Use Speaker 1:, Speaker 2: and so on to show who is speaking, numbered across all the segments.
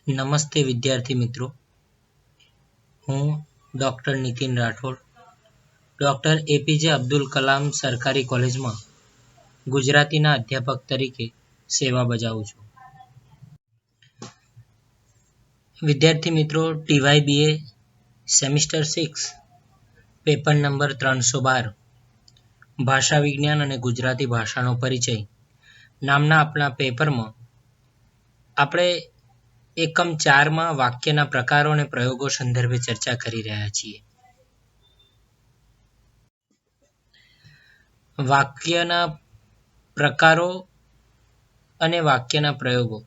Speaker 1: નમસ્તે વિદ્યાર્થી મિત્રો, હું doctor Nitin Rathod, doctor APJ Abdul Kalam સરકારી કોલેજમાં ગુજરાતીના અધ્યાપક તરીકે સેવા બજાવું છું. વિદ્યાર્થી મિત્રો, TYBA સેમિસ્ટર 6 પેપર નંબર 312 ભાષા વિજ્ઞાન અને ગુજરાતી ભાષાનો પરિચય નામના આપણા પેપરમાં આપણે એકમ 4માં વાક્યના પ્રકારો અને પ્રયોગો સંદર્ભે ચર્ચા કરી રહ્યા છીએ. વાક્યના પ્રકારો અને વાક્યના પ્રયોગો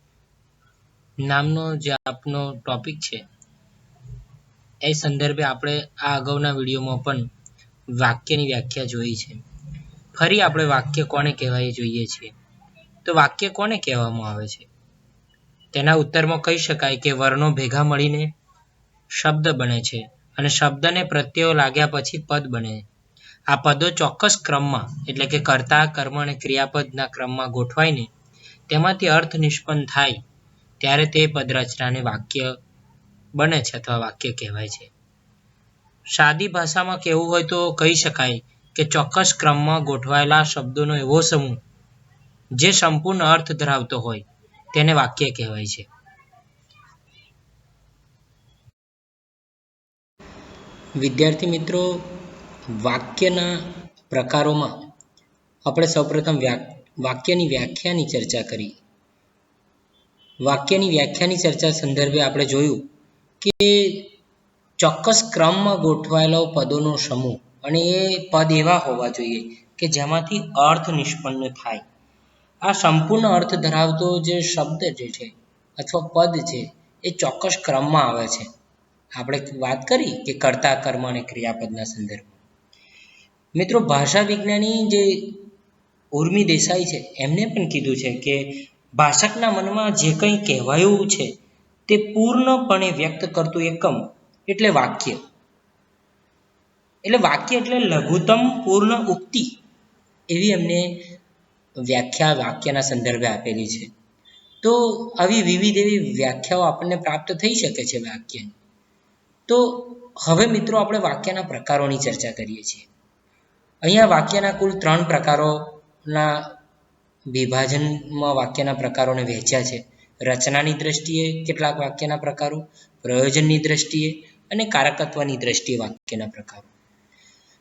Speaker 1: નામનો જે આપનો ટોપિક છે એ સંદર્ભે આપણે આ અગાઉના વિડીયોમાં પણ વાક્યની વ્યાખ્યા જોઈ છે. ફરી આપણે વાક્ય કોને કહેવાય જોઈએ છીએ. તો વાક્ય કોને કહેવામાં આવે છે? તેના ઉત્તરમાં કહી શકાય કે વર્ણો ભેગા મળીને શબ્દ બને છે અને શબ્દને પ્રત્યયો લાગ્યા પછી પદ બને. આ પદો ચોક્કસ ક્રમમાં એટલે કે કર્તા, કર્મ અને ક્રિયાપદના ક્રમમાં ગોઠવાઈને તેમાંથી અર્થ નિષ્પન્ન થાય ત્યારે તે પદરચનાને વાક્ય બને છે અથવા વાક્ય કહેવાય છે. સાદી ભાષામાં કહેવું હોય તો કહી શકાય કે ચોક્કસ ક્રમમાં ગોઠવાયેલા શબ્દોનો એવો સમૂહ જે સંપૂર્ણ અર્થ ધરાવતો હોય તેને વાક્ય કહેવાય છે. વિદ્યાર્થી મિત્રો, વાક્યના પ્રકારોમાં આપણે સૌપ્રથમ વાક્યની વ્યાખ્યાની ચર્ચા કરી. વાક્યની વ્યાખ્યાની ચર્ચા સંદર્ભે આપણે જોયું કે ચોક્કસ ક્રમમાં ગોઠવાયેલો પદોનો સમૂહ અને એ પદ એવા હોવા જોઈએ કે જેમાંથી અર્થ નિષ્પન્ન થાય. આ સંપૂર્ણ અર્થ ધરાવતો જે શબ્દ જે છે અથવા પદ છે એ ચોક્કસ ક્રમમાં આવે છે. આપણે વાત કરી કે કર્તા, કર્મ અને ક્રિયાપદના સંદર્ભમાં. મિત્રો, ભાષા વિજ્ઞાની જે ઉર્મી દેસાઈ છે એમને પણ કીધું છે કે ભાષકના મનમાં જે કંઈ કહેવાયું છે તે પૂર્ણપણે વ્યક્ત કરતું એકમ એટલે વાક્ય. એટલે વાક્ય એટલે લઘુત્તમ પૂર્ણ ઉક્તિ, એવી એમને વ્યાખ્યા વાક્યના સંદર્ભે આપેલી છે. તો આવી વિવિધ એવી વ્યાખ્યાઓ આપણને પ્રાપ્ત થઈ શકે છે વાક્યની. તો હવે મિત્રો આપણે વાક્યના પ્રકારોની ચર્ચા કરીએ છીએ. અહીંયા વાક્યના કુલ 3 પ્રકારોના વિભાજનમાં વાક્યના પ્રકારોને વહેંચ્યા છે. રચનાની દ્રષ્ટિએ કેટલાક વાક્યના પ્રકારો, પ્રયોજનની દ્રષ્ટિએ અને કારકત્વની દ્રષ્ટિએ વાક્યના પ્રકારો.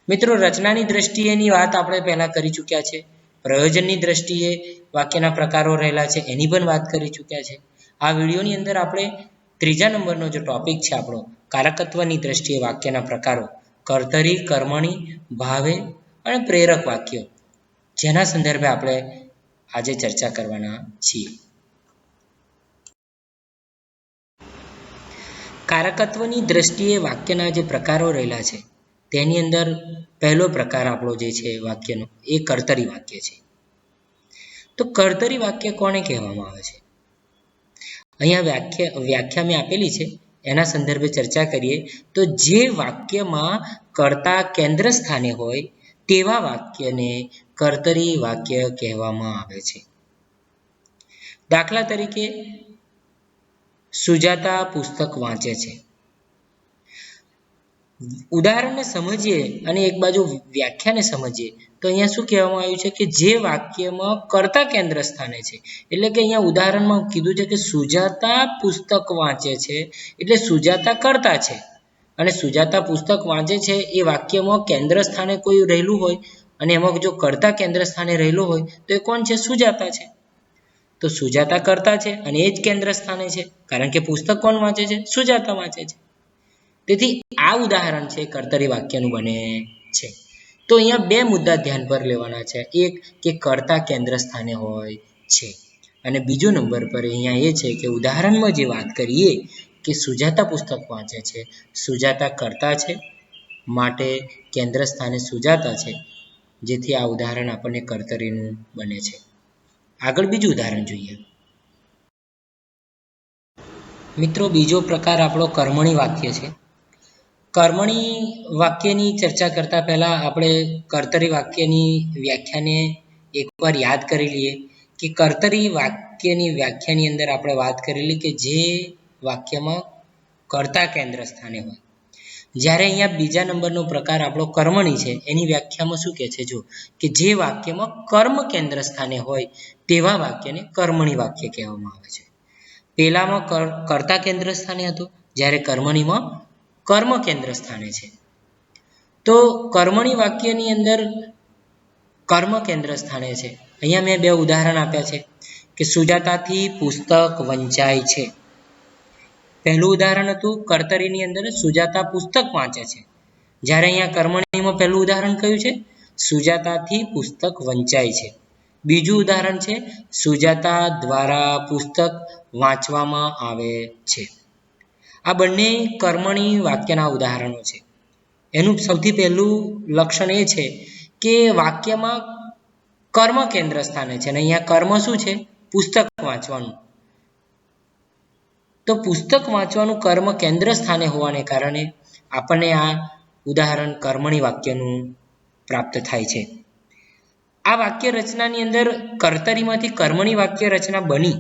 Speaker 1: મિત્રો, રચનાની દ્રષ્ટિએની વાત આપણે પહેલાં કરી ચૂક્યા છે. પ્રયોજનની દ્રષ્ટિએ વાક્યના પ્રકારો રહેલા છે એની પણ વાત કરી ચૂક્યા છે. આ વિડીયોની અંદર આપણે 3જા નંબરનો જે ટોપિક છે આપણો, કારકત્વની દ્રષ્ટિએ વાક્યના પ્રકારો, કર્તરી, કર્મણી, ભાવે અને પ્રેરક વાક્યો, જેના સંદર્ભે આપણે આજે ચર્ચા કરવાના છીએ. કારકત્વની દ્રષ્ટિએ વાક્યના જે પ્રકારો રહેલા છે તેની અંદર પહેલો પ્રકાર આપણો જે છે વાક્યનો એ કર્તરી વાક્ય છે. તો કર્તરી વાક્ય કોને કહેવામાં આવે છે? અહીંયા વ્યાખ્યા મેં આપેલી છે એના સંદર્ભે ચર્ચા કરીએ તો જે વાક્યમાં કર્તા કેન્દ્ર સ્થાને હોય તેવા વાક્યને કર્તરી વાક્ય કહેવામાં આવે છે. દાખલા તરીકે, સુજાતા પુસ્તક વાંચે છે. ઉદાહરણને સમજીએ અને એક બાજુ વ્યાખ્યાને સમજીએ તો અહીંયા શું કહેવામાં આવ્યું છે કે જે વાક્યમાં કર્તા કેન્દ્ર સ્થાને છે. એટલે કે અહીંયા ઉદાહરણમાં કીધું છે કે સુજાતા પુસ્તક વાંચે છે, એટલે સુજાતા કર્તા છે અને સુજાતા પુસ્તક વાંચે છે એ વાક્યમાં કેન્દ્ર સ્થાને કોઈ રહેલું હોય અને એમાં જો કર્તા કેન્દ્ર સ્થાને રહેલું હોય તો એ કોણ છે? સુજાતા છે. તો સુજાતા કર્તા છે અને એ જ કેન્દ્ર સ્થાને છે, કારણ કે પુસ્તક કોણ વાંચે છે? સુજાતા વાંચે છે. તેથી આ ઉદાહરણ છે કર્તરી વાક્યનું બને છે. તો અહીંયા 2 મુદ્દા ધ્યાન પર લેવાના છે. એક કે કર્તા કેન્દ્ર સ્થાને હોય છે અને બીજો નંબર પર અહીંયા એ છે કે ઉદાહરણમાં જે વાત કરીએ કે સુજાતા પુસ્તક વાંચે છે, સુજાતા કર્તા છે માટે કેન્દ્ર સ્થાને સુજાતા છે, જેથી આ ઉદાહરણ આપણને કર્તરીનું બને છે. આગળ બીજું ઉદાહરણ જોઈએ. મિત્રો, બીજો પ્રકાર આપણો કર્મણી વાક્ય છે. કર્મણી વાક્યની ચર્ચા કરતા પહેલા આપણે કર્તરી વાક્યની વ્યાખ્યાને એકવાર યાદ કરી લઈએ કે કર્તરી વાક્યની વ્યાખ્યાની અંદર આપણે વાત કરેલી કે જે વાક્યમાં કર્તા કેન્દ્ર સ્થાને હોય. જ્યારે અહીંયા બીજા નંબરનો પ્રકાર આપણો કર્મણી છે, એની વ્યાખ્યામાં શું કહે છે? જો કે જે વાક્યમાં કર્મ કેન્દ્ર સ્થાને હોય તેવા વાક્યને કર્મણી વાક્ય કહેવામાં આવે છે. પહેલામાં કર્તા કેન્દ્ર સ્થાને હતું, જ્યારે કર્મણીમાં કર્મ કેન્દ્ર સ્થાને છે. તો કર્મણી વાક્યની અંદર કર્મ કેન્દ્ર સ્થાને છે. અહીંયા મેં બે ઉદાહરણ આપ્યા છે કે સુજાતાથી પુસ્તક વંચાય છે. પહેલું ઉદાહરણ હતું કર્તરીની અંદર સુજાતા પુસ્તક વાંચે છે, જ્યારે અહીંયા કર્મણીમાં પહેલું ઉદાહરણ કયું છે? સુજાતાથી પુસ્તક વંચાય છે. બીજું ઉદાહરણ છે સુજાતા દ્વારા પુસ્તક વાંચવામાં આવે છે. આ બંને કર્મણી વાક્યના ઉદાહરણો છે. એનું સૌથી પહેલું લક્ષણ એ છે કે વાક્યમાં કર્મ કેન્દ્ર સ્થાને છે અને અહીંયા કર્મ શું છે? પુસ્તક વાંચવાનું. તો પુસ્તક વાંચવાનું કર્મ કેન્દ્ર સ્થાને હોવાને કારણે આપણને આ ઉદાહરણ કર્મણી વાક્યનું પ્રાપ્ત થાય છે. આ વાક્ય રચનાની અંદર કર્તરીમાંથી કર્મણી વાક્ય રચના બની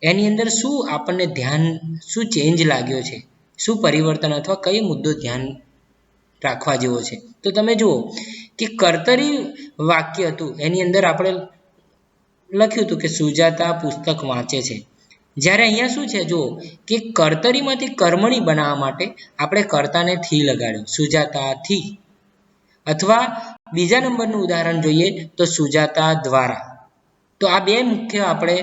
Speaker 1: એની અંદર શું આપણને ધ્યાન, શું ચેન્જ લાગ્યો છે, શું પરિવર્તન અથવા કયો મુદ્દો ધ્યાન રાખવા જેવો છે? તો તમે જુઓ કે કર્તરી વાક્ય હતું એની અંદર આપણે લખ્યું હતું કે સુજાતા પુસ્તક વાંચે છે. જ્યારે અહીંયા શું છે? જુઓ કે કર્તરીમાંથી કર્મણી બનાવવા માટે આપણે કર્તાને થી લગાડ્યું, સુજાતા થી. અથવા બીજા નંબરનું ઉદાહરણ જોઈએ તો સુજાતા દ્વારા. તો આ બે મુખ્ય આપણે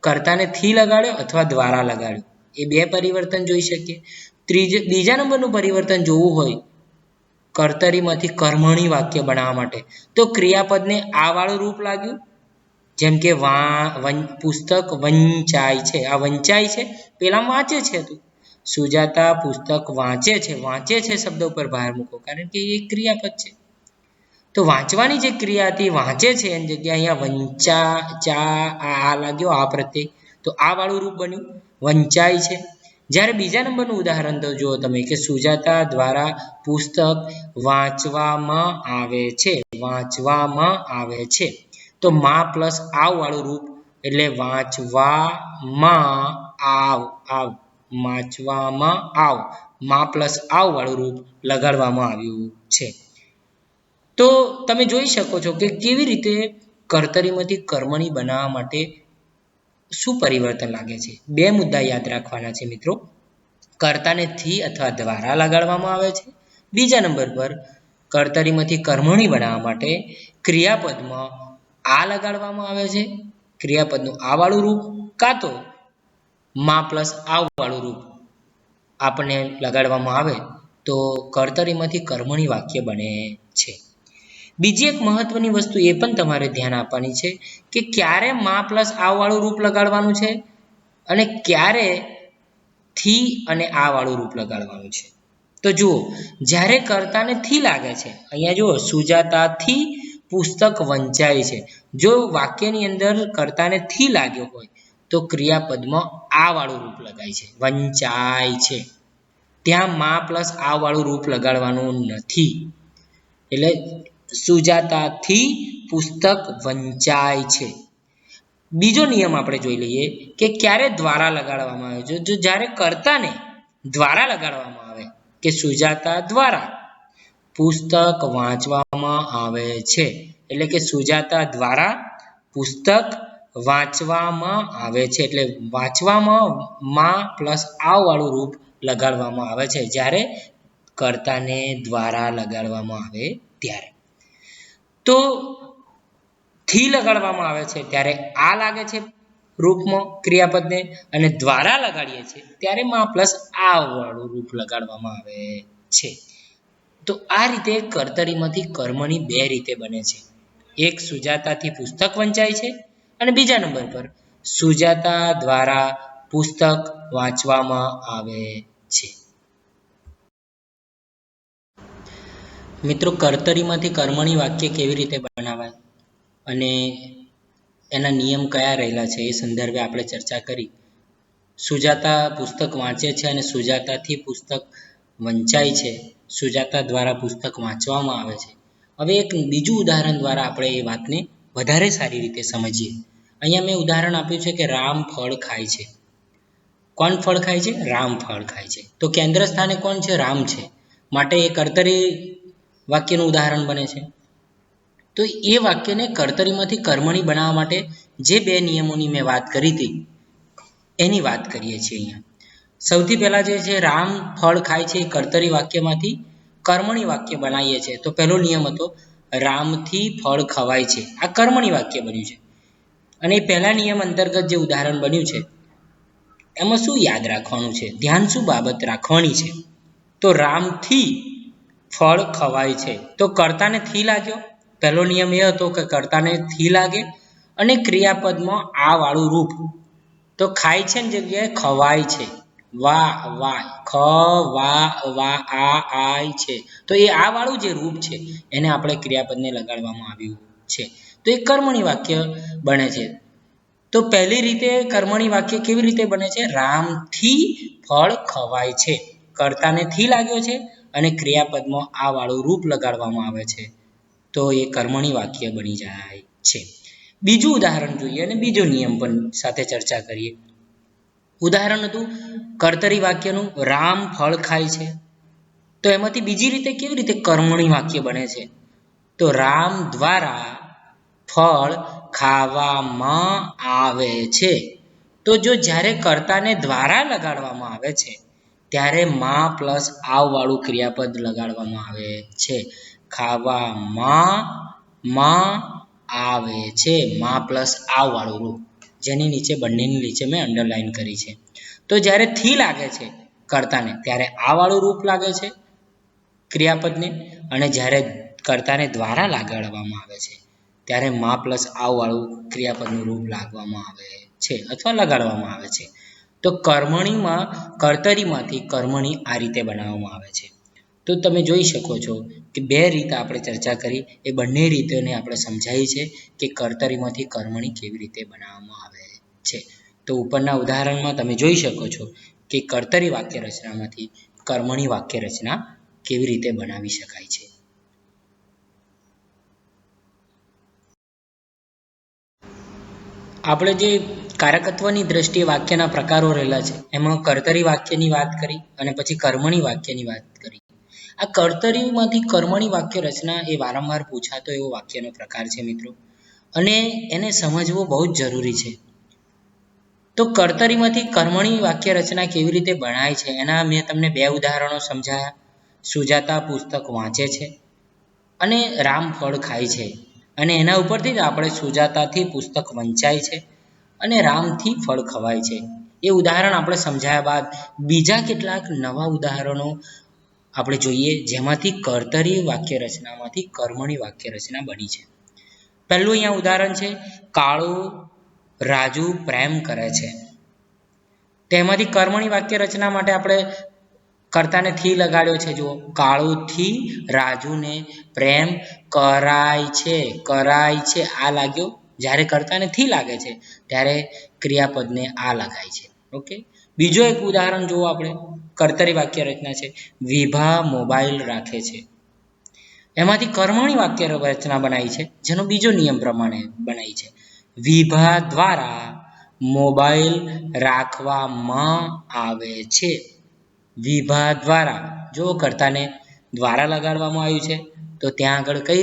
Speaker 1: કર્તાને થી લગાડ્યો અથવા દ્વારા લગાડ્યો, એ બે પરિવર્તન જોઈ શકીએ. બીજા નંબરનું પરિવર્તન જોવું હોય કર્તરીમાંથી કર્મણી વાક્ય બનાવવા માટે તો ક્રિયાપદને આ વાળું રૂપ લાગ્યું, જેમ કે પુસ્તક વંચાય છે. આ વંચાય છે, પેલા વાંચે છે. તું સુજાતા પુસ્તક વાંચે છે. વાંચે છે શબ્દ ઉપર ભાર મૂકો, કારણ કે એ ક્રિયાપદ છે. તો વાંચવાની જે ક્રિયા હતી વાંચે છે એની જગ્યાએ અહીંયા આ લાગ્યો આ પ્રત્યય, તો આ વાળું રૂપ બન્યું વંચાય છે. જ્યારે બીજા નંબરનું ઉદાહરણ તો જુઓ તમે કે સુજાતા દ્વારા પુસ્તક વાંચવામાં આવે છે. વાંચવામાં આવે છે તો માં પ્લસ આવ વાળું રૂપ એટલે વાંચવામાં આવ. વાંચવામાં આવ, માં પ્લસ આવ વાળું રૂપ લગાડવામાં આવ્યું છે. તો તમે જોઈ શકો છો કે કેવી રીતે કર્તરીમાંથી કર્મણી બનાવવા માટે શું પરિવર્તન લાગે છે. બે મુદ્દા યાદ રાખવાના છે મિત્રો. કર્તાને થી અથવા દ્વારા લગાડવામાં આવે છે. બીજા નંબર પર કર્તરીમાંથી કર્મણી બનાવવા માટે ક્રિયાપદમાં આ લગાડવામાં આવે છે, ક્રિયાપદનું આ વાળું રૂપ, કાં તો માં પ્લસ આવ વાળું રૂપ આપણને લગાડવામાં આવે તો કર્તરીમાંથી કર્મણી વાક્ય બને છે. બીજી એક મહત્વની વસ્તુ એ પણ તમારે ધ્યાન આપવાની છે કે ક્યારે માં પ્લસ આવ વાળું રૂપ લગાડવાનું છે અને ક્યારે થી અને આ વાળું રૂપ લગાડવાનું છે. તો જુઓ, જ્યારે કર્તાને થી લાગે છે, અહીંયા જુઓ સુજાતાથી પુસ્તક વંચાય છે, જો વાક્યની અંદર કર્તાને થી લાગ્યો હોય તો ક્રિયાપદમાં આ વાળું રૂપ લગાય છે, વંચાય છે. ત્યાં માં પ્લસ આ વાળું રૂપ લગાડવાનું નથી. એટલે સુજાતાથી પુસ્તક વંચાય છે. બીજો નિયમ આપણે જોઈ લઈએ કે ક્યારે દ્વારા લગાડવામાં આવે છે. જો જ્યારે કર્તાને દ્વારા લગાડવામાં આવે કે સુજાતા દ્વારા પુસ્તક વાંચવામાં આવે છે, એટલે કે સુજાતા દ્વારા પુસ્તક વાંચવામાં આવે છે, એટલે વાંચવામાં માં પ્લસ આવ વાળું રૂપ લગાડવામાં આવે છે જ્યારે કર્તાને દ્વારા લગાડવામાં આવે ત્યારે. તો થી લગાડવામાં આવે છે ત્યારે આ લાગે છે રૂપમાં ક્રિયાપદને, અને દ્વારા લગાડીએ છીએ ત્યારે માં પ્લસ આ વાળું રૂપ લગાડવામાં આવે છે. તો આ રીતે કર્તરીમાંથી કર્મણી બે રીતે બને છે. એક સુજાતાથી પુસ્તક વંચાય છે અને બીજા નંબર પર સુજાતા દ્વારા પુસ્તક વાંચવામાં આવે છે. મિત્રો, કર્તરીમાંથી કર્મણી વાક્ય કેવી રીતે બનાવાય અને એના નિયમ કયા રહેલા છે એ સંદર્ભે આપણે ચર્ચા કરી. સુજાતા પુસ્તક વાંચે છે અને સુજાતાથી પુસ્તક વંચાય છે, સુજાતા દ્વારા પુસ્તક વાંચવામાં આવે છે. હવે એક બીજું ઉદાહરણ દ્વારા આપણે એ વાતને વધારે સારી રીતે સમજીએ. અહીંયા મેં ઉદાહરણ આપ્યું છે કે રામ ફળ ખાય છે. કોણ ફળ ખાય છે? રામ ફળ ખાય છે. તો કેન્દ્ર સ્થાને કોણ છે? રામ છે. માટે એ કર્તરી વાક્યનું ઉદાહરણ બને છે. તો એ વાક્યને કર્તરીમાંથી કર્મણી બનાવવા માટે જે બે નિયમોની મેં વાત કરી હતી એની વાત કરીએ છીએ અહીંયા. સૌથી પહેલા જે છે રામ ફળ ખાય છે એ કર્તરી વાક્યમાંથી કર્મણી વાક્ય બનાવીએ છીએ. તો પહેલો નિયમ હતો રામથી ફળ ખવાય છે. આ કર્મણી વાક્ય બન્યું છે. અને એ પહેલા નિયમ અંતર્ગત જે ઉદાહરણ બન્યું છે એમાં શું યાદ રાખવાનું છે? ધ્યાન શું બાબત રાખવાની છે? તો રામથી ફળ ખવાય છે. તો કર્તાને થી લાગ્યો. પહેલો નિયમ એ હતો કે કર્તાને થી લાગે અને ક્રિયાપદમાં આ વાળું રૂપ. તો ખાય છે ની જગ્યાએ ખવાય છે. વા વાય ખ વા વા આ આય છે. તો એ આ વાળું જે રૂપ છે એને આપણે ક્રિયાપદને લગાડવામાં આવ્યું છે. તો એ કર્મણી વાક્ય બને છે. તો પહેલી રીતે કર્મણી વાક્ય કેવી રીતે બને છે? રામથી ફળ ખવાય છે. કર્તાને થી લાગ્યો છે અને ક્રિયાપદમાં આ વાળું રૂપ લગાડવામાં આવે છે. તો એ કર્મણી વાક્ય બની જાય છે. બીજું ઉદાહરણ જોઈએ અને બીજો નિયમ પણ સાથે ચર્ચા કરીએ. ઉદાહરણ હતું કર્તરી વાક્યનું રામ ફળ ખાય છે. તો એમાંથી બીજી રીતે કેવી રીતે કર્મણી વાક્ય બને છે? તો રામ દ્વારા ફળ ખાવામાં આવે છે. તો જો જ્યારે કર્તાને દ્વારા લગાડવામાં આવે છે ત્યારે માં પ્લસ આવ વાળું ક્રિયાપદ લગાડવામાં આવે છે. ખાવામાં આવે છે. માં પ્લસ આવ વાળું રૂપ જેની નીચે બંનેની નીચે મેં અંડરલાઈન કરી છે. તો જ્યારે થી લાગે છે કર્તાને ત્યારે આ વાળું રૂપ લાગે છે ક્રિયાપદને, અને જ્યારે કર્તાને દ્વારા લગાડવામાં આવે છે ત્યારે માં પ્લસ આવ વાળું ક્રિયાપદનું રૂપ લાગવામાં આવે છે અથવા લગાડવામાં આવે છે. તો કર્મણીમાં કર્તરીમાંથી કર્મણી આ રીતે બનાવવામાં આવે છે. તો તમે જોઈ શકો છો કે બે રીત આપણે ચર્ચા કરી એ બંને રીતોને આપણે સમજાવી છે કે કર્તરીમાંથી કર્મણી કેવી રીતે બનાવવામાં આવે છે. તો ઉપરના ઉદાહરણમાં તમે જોઈ શકો છો કે કર્તરી વાક્ય રચનામાંથી કર્મણી વાક્ય રચના કેવી રીતે બનાવી શકાય છે. આપણે જે કારકત્વની દ્રષ્ટિએ વાક્યના પ્રકારો રહેલા છે એમાં કર્તરી વાક્યની વાત કરી અને પછી કર્મણી વાક્યની વાત કરી. આ કર્તરીમાંથી કર્મણી વાક્ય રચના એ વારંવાર પૂછાતો એવો વાક્યનો પ્રકાર છે મિત્રો, અને એને સમજવો બહુ જ જરૂરી છે. તો કર્તરીમાંથી કર્મણી વાક્ય રચના કેવી રીતે બનાય છે એના મેં તમને બે ઉદાહરણો સમજાયા. સુજાતા પુસ્તક વાંચે છે અને રામ ફળ ખાય છે, અને એના ઉપરથી જ આપણે સુજાતાથી પુસ્તક વંચાય છે અને રામથી ફળ ખવાય છે. એ ઉદાહરણ આપણે સમજાયા બાદ બીજા કેટલાક નવા ઉદાહરણો આપણે જોઈએ જેમાંથી કર્તરી વાક્ય રચનામાંથી કર્મણી વાક્ય રચના બની છે. પહેલું અહીંયા ઉદાહરણ છે કાળુ રાજુ પ્રેમ કરે છે. તેમાંથી કર્મણી વાક્ય રચના માટે આપણે કર્તાને થી લગાડ્યો છે. જુઓ, કાળુથી રાજુને પ્રેમ કરાય છે. કરાય છે આ લાગ્યો. જ્યારે કર્તાને થી લાગે છે ત્યારે ક્રિયાપદને આ લગાય છે. ઓકે. બીજો એક ઉદાહરણ જુઓ આપણે, કર્તરી વાક્ય રચના છે વિભા મોબાઈલ રાખે છે. એમાંથી કર્મણી વાક્ય રચના બનાવી છે જેનો બીજો નિયમ પ્રમાણે બનાવી છે. વિભા દ્વારા મોબાઈલ રાખવામાં આવે છે. વિભા દ્વારા, જો કર્તાને દ્વારા લગાડવામાં આવ્યું છે તો ત્યાં આગળ કઈ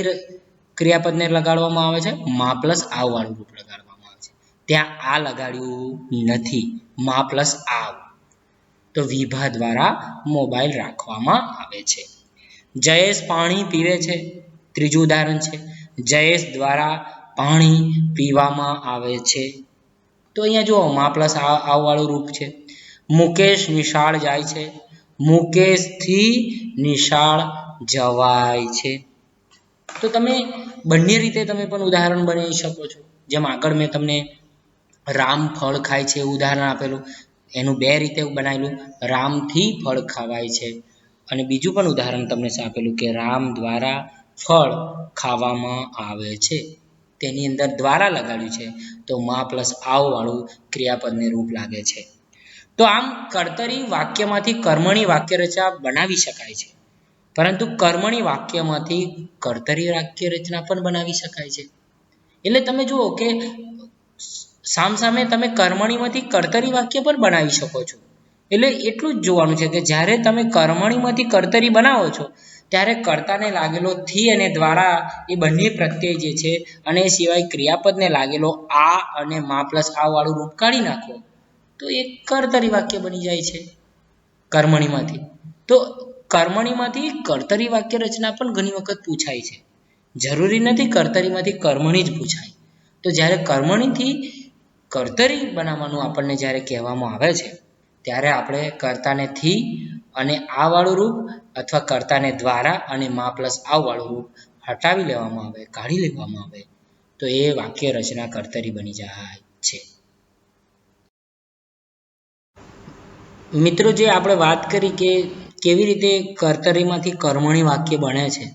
Speaker 1: ક્રિયાપદને લગાડવામાં આવે છે? માં પ્લસ આવ વાળું રૂપ લગાડવામાં આવે છે. ત્યાં આ લગાડ્યું નથી, માં પ્લસ આવ. તો વિભા દ્વારા મોબાઈલ રાખવામાં આવે છે. જયેશ પાણી પીવે છે. ત્રીજું ઉદાહરણ છે જયેશ દ્વારા પાણી પીવામાં આવે છે. તો અહીંયા જુઓ માં પ્લસ આવ વાળું રૂપ છે. મુકેશ નિશાળ જાય છે. મુકેશથી નિશાળ જવાય છે. તો તમે બંને રીતે તમે પણ ઉદાહરણ બનાવી શકો છો. જેમ આગળ મેં તમને રામ ફળ ખાય છે ઉદાહરણ આપેલું, એનું બે રીતે બનાવેલું, રામથી ફળ ખવાય છે. અને બીજું પણ ઉદાહરણ તમને આપેલું કે રામ દ્વારા ફળ ખાવામાં આવે છે. તેની અંદર દ્વારા લગાડ્યું છે તો માં પ્લસ આવ વાળું ક્રિયાપદને રૂપ લાગે છે. તો આમ કર્તરી વાક્યમાંથી કર્મણી વાક્ય રચના બનાવી શકાય છે, પરંતુ કર્મણી વાક્યમાંથી કર્તરી વાક્ય રચના પણ બનાવી શકાય છે. એટલે તમે જુઓ કે સામસામે તમે કર્મણીમાંથી કર્તરી વાક્ય પણ બનાવી શકો છો. એટલે એટલું જ જોવાનું છે કે જ્યારે તમે કર્મણીમાંથી કર્તરી બનાવો છો ત્યારે કર્તાને લાગેલો થી અને દ્વારા એ બંને પ્રત્યય જે છે અને એ સિવાય ક્રિયાપદને લાગેલો આ અને મા પ્લસ આ વાળું રૂપ કાઢી નાખો તો એ કર્તરી વાક્ય બની જાય છે કર્મણીમાંથી. તો કર્મણીમાંથી કર્તરી વાક્ય રચના પણ ઘણી વખત પૂછાય છે. જરૂરી નથી કર્તરીમાંથી કર્મણી જ પૂછાય. તો જ્યારે કર્મણીથી કર્તરી બનાવવાનું આપણને જ્યારે કહેવામાં આવે છે ત્યારે આપણે કર્તાને થી અને આ વાળું રૂપ અથવા કર્તાને દ્વારા અને મા પ્લસ આ વાળું રૂપ હટાવી લેવામાં આવે, કાઢી લેવામાં આવે તો એ વાક્ય રચના કર્તરી બની જાય છે. મિત્રો, જે આપણે વાત કરી કે કેવી રીતે કર્તરીમાંથી કર્મણી વાક્ય બને છે,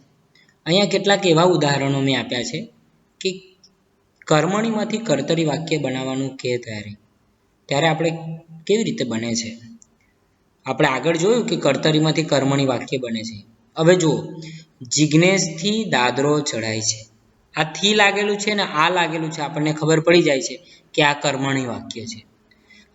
Speaker 1: અહીંયા કેટલાક એવા ઉદાહરણો મેં આપ્યા છે કે કર્મણીમાંથી કર્તરી વાક્ય બનાવવાનું કે ત્યારે આપણે કેવી રીતે બને છે. આપણે આગળ જોયું કે કર્તરીમાંથી કર્મણી વાક્ય બને છે. હવે જુઓ, જિજ્ઞેસથી દાદરો ચડાય છે. આ થી લાગેલું છે ને આ લાગેલું છે, આપણને ખબર પડી જાય છે કે આ કર્મણી વાક્ય છે.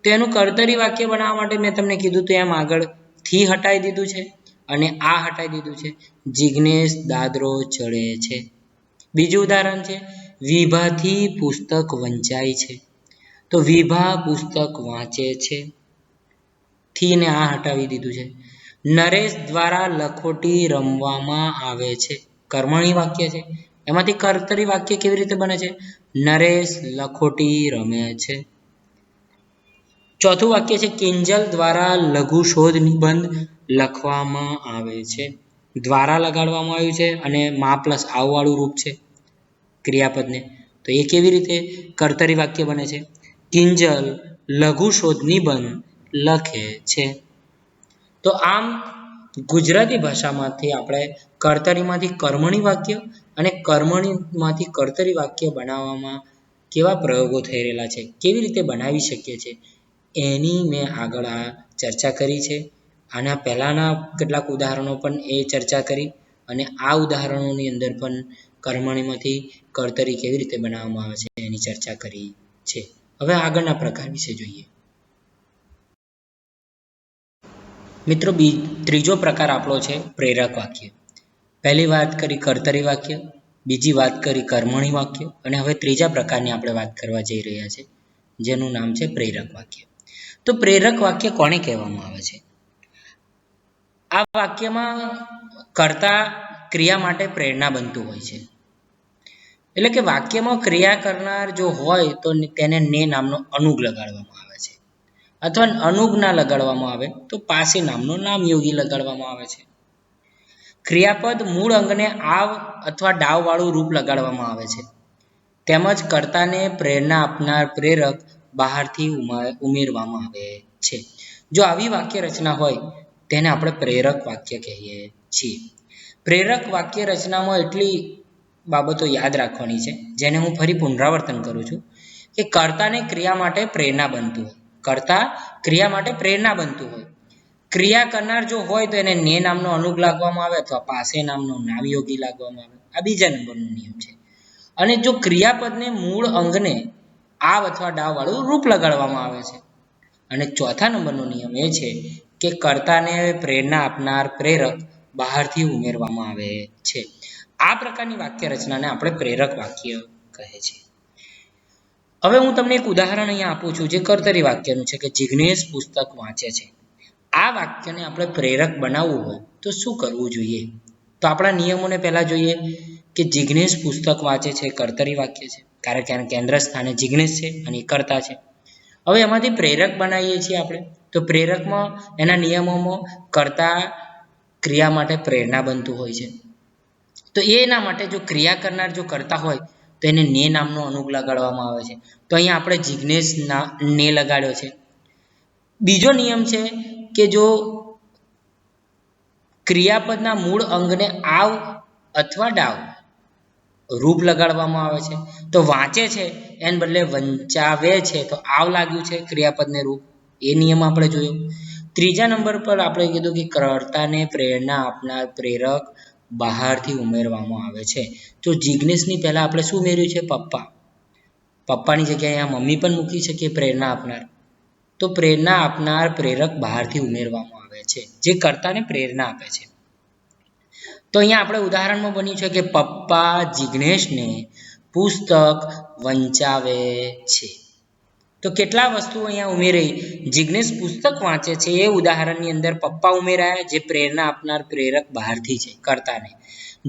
Speaker 1: તો એનું કર્તરી વાક્ય બનાવવા માટે મેં તમને કીધું તો એમ આગળ થી હટાવી દીધું છે અને આ હટાવી દીધું છે. જિજ્ઞેસ દાદરો ચડે છે. બીજું ઉદાહરણ છે, વિભાથી પુસ્તક વંચાય છે. તો વિભા પુસ્તક વાંચે છે. થી ને આ હટાવી દીધું છે. નરેશ દ્વારા લખોટી રમવામાં આવે છે. કર્મણી વાક્ય છે, એમાંથી કર્તરી વાક્ય કેવી રીતે બને છે? નરેશ લખોટી રમે છે. ચોથું વાક્ય છે, કિંજલ દ્વારા લઘુ શોધ નિબંધ લખવામાં આવે છે. દ્વારા લગાડવામાં આવ્યું છે અને મા પ્લસ આવવાળું રૂપ છે ક્રિયાપદને, તો એ કેવી રીતે કર્તરી વાક્ય બને છે? કિંજલ લઘુ શોધ નિબંધ લખે છે. તો આમ ગુજરાતી ભાષામાંથી આપણે કર્તરીમાંથી કર્મણી વાક્ય અને કર્મણીમાંથી કર્તરી વાક્ય બનાવવામાં કેવા પ્રયોગો થઈ રહેલા છે, કેવી રીતે બનાવી શકીએ છીએ, એની મેં આગળ આ ચર્ચા કરી છે. આના પહેલાંના કેટલાક ઉદાહરણો પણ એ ચર્ચા કરી અને આ ઉદાહરણોની અંદર પણ કર્મણીમાંથી કર્તરી કેવી રીતે બનાવવામાં આવે છે એની ચર્ચા કરી છે. હવે આગળના પ્રકાર વિશે જોઈએ. મિત્રો, ત્રીજો પ્રકાર આપણો છે પ્રેરક વાક્ય. પહેલી વાત કરી કર્તરી વાક્ય, બીજી વાત કરી કર્મણી વાક્ય અને હવે ત્રીજા પ્રકારની આપણે વાત કરવા જઈ રહ્યા છે જેનું નામ છે પ્રેરક વાક્ય. તો પ્રેરક વાક્ય કોને કહેવામાં આવે છે? આ વાક્યમાં કર્તા ક્રિયા માટે પ્રેરણા બનતું હોય છે. એટલે કે વાક્યમાં ક્રિયા કરનાર જો હોય તો તેને ને નામનો અનુગ લગાડવામાં આવે છે અથવા અનુગ ના લગાડવામાં આવે તો પાસે નામનો નામયોગી લગાડવામાં આવે છે. ક્રિયાપદ મૂળ અંગને આવ અથવા ડાવ વાળું રૂપ લગાડવામાં આવે છે. તેમજ કર્તાને પ્રેરણા આપનાર પ્રેરક બહારથી ઉમેરવામાં આવે છે. જો આવી વાક્ય રચના હોય તેને આપણે પ્રેરક વાક્ય કહીએ છીએ. પ્રેરક વાક્ય રચનામાં એટલી બાબતો યાદ રાખવાની છે જેને હું ફરી પુનરાવર્તન કરું છું કે કર્તાને ક્રિયા માટે પ્રેરણા બનતું હોય, કર્તા ક્રિયા માટે પ્રેરણા બનતું હોય. ક્રિયા કરનાર જો હોય તો એને ને નામનો અનુગ લાગવામાં આવે અથવા પાસે નામનો નામયોગી લાગવામાં આવે. આ બીજા નંબરનો નિયમ છે. અને જો ક્રિયાપદને મૂળ અંગને આવ અથવા ડાવ વાળું રૂપ લગાડવામાં આવે છે. અને ચોથા નંબરનો નિયમ એ છે કે કર્તાને પ્રેરણા આપનાર પ્રેરક બહારથી ઉમેરવામાં આવે છે. આ પ્રકારની વાક્ય રચનાને આપણે પ્રેરક વાક્ય કહે છે. હવે હું તમને એક ઉદાહરણ અહીંયા આપું છું જે કર્તરી વાક્યનું છે કે જિજ્ઞેસ પુસ્તક વાંચે છે. આ વાક્યને આપણે પ્રેરક બનાવવું હોય તો શું કરવું જોઈએ? તો આપણા નિયમોને પહેલા જોઈએ કે જિજ્ઞેસ પુસ્તક વાંચે છે કર્તરી વાક્ય છે કારણ કે કેન્દ્ર સ્થાને જિજ્ઞેસ છે અને કર્તા છે. હવે એમાંથી પ્રેરક બનાવીએ છીએ આપણે તો પ્રેરકમાં એના નિયમોમાં કર્તા ક્રિયા માટે પ્રેરણા બનતું હોય છે. તો એના માટે જો ક્રિયા કરનાર જો કરતા હોય તો એને ને નામનો અનુગ લગાડવામાં આવે છે. તો અહીંયા આપણે જિજ્ઞેસ ને લગાડ્યો છે. બીજો નિયમ છે કે જો ક્રિયાપદના મૂળ અંગને આવ અથવા ડાવ રૂપ લગાડવામાં આવે છે તો વાંચે છે એને બદલે વંચાવે છે તો આવ લાગ્યું છે ક્રિયાપદને રૂપ, એ નિયમ આપણે જોયો. ત્રીજા નંબર પર આપણે કીધું કે કર્તાને પ્રેરણા આપનાર પ્રેરક બહારથી ઉમેરવામાં આવે છે. તો જિજ્ઞેસની પહેલા આપણે શું ઉમેર્યું છે? પપ્પા. પપ્પાની જગ્યાએ અહીંયા મમ્મી પણ મૂકી શકીએ પ્રેરણા આપનાર. તો પ્રેરણા આપનાર પ્રેરક બહારથી ઉમેરવામાં આવે છે જે કર્તાને પ્રેરણા આપે છે. તો અહીંયા આપણે ઉદાહરણમાં બન્યું છે કે પપ્પા જિગ્નેશને પુસ્તક વંચાવે છે. તો કેટલા વસ્તુઓ અહીંયા ઉમેરી. જિગ્નેશ પુસ્તક વાંચે છે એ ઉદાહરણની અંદર પપ્પા ઉમેરાયા જે પ્રેરણા આપનાર પ્રેરક બહારથી છે કર્તાને.